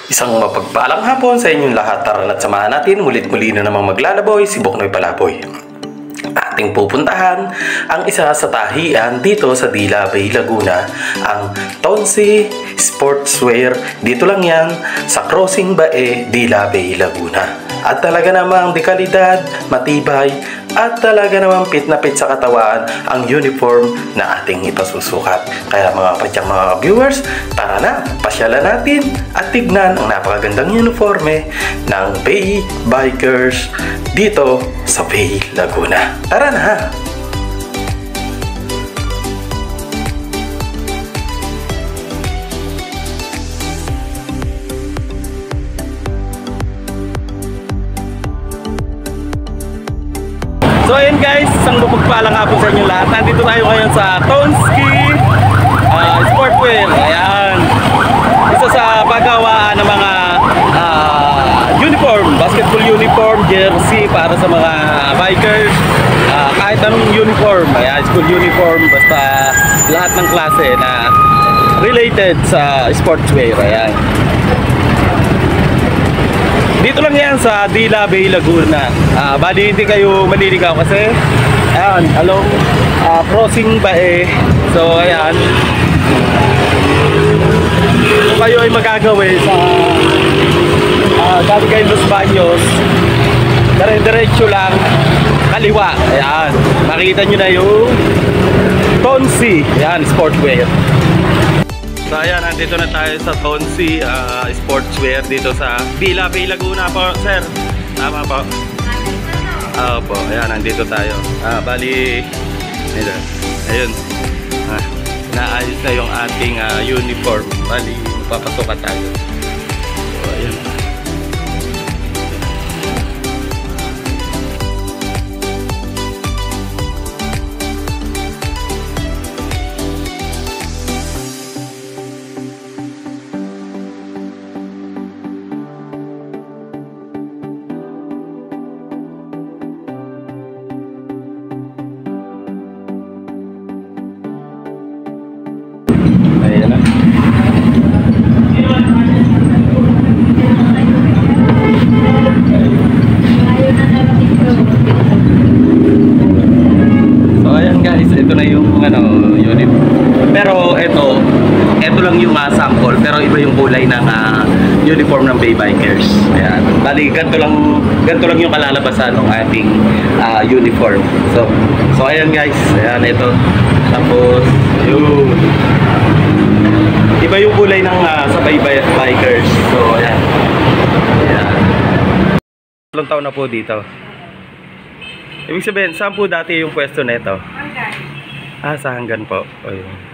Isang mapagpalang hapon sa inyong lahat. Tara na't samahan natin mulit-muli na namang maglalaboy si Boknoy Palaboy. Ating pupuntahan ang isa sa tahian dito sa Dila Bay, Laguna, ang Tonsi Sportswear. Dito lang yan sa Crossing Bae, Dila Bay, Laguna. At talaga namang dekalidad, matibay, at talaga namang fit na fit sa katawan ang uniform na ating ipasusukat. Kaya mga padyang mga viewers, tara na, pasyalan natin at tignan ang napakagandang uniforme ng Bay Bikers dito sa Bay, Laguna. Tara na! So ayun guys, isang mapagpalang hapon sa inyo lahat. Nandito tayo ngayon sa Tonsi Sportswear. Ayan, isa sa paggawaan ng mga uniform, basketball uniform, jersey para sa mga bikers, kahit anong uniform, ayan, school uniform, basta lahat ng klase na related sa sportswear. Ayan, dito lang yan sa Dila Bay, Laguna. Bali hindi kayo maliligaw kasi ayan, along Crossing Bae. So ayan, kung kayo ay magagawin sa dati kayo Los Baños, dire-diretso lang kaliwa. Ayan, makikita nyo na yung Tonsi, ayan, Sportswear. So ayan, nandito na tayo sa Tonsi Sportswear dito sa Dila Bay, Laguna po, sir. Tama po? Opo, ayan, nandito tayo. Bali, nila, ayun, naayos na yung ating uniform. Bali, papasukan tayo. So ayun. Ayan na. So ayan guys, ito na yung unit. Pero ito lang yung sample, pero iba yung kulay ng uniform ng Bay Bikers. Ayan. Bali, ganito lang yung kalalabasan ng ating uniform. So ayan guys, ayan ito. Tapos yun, iba yung kulay ng sa Bay Bikers. So ayan. Ayan. Ilang taon na po dito? Ibig sabihin, saan po dati yung pwesto na ito? Hanggan. Sa Hanggan po. Ayun.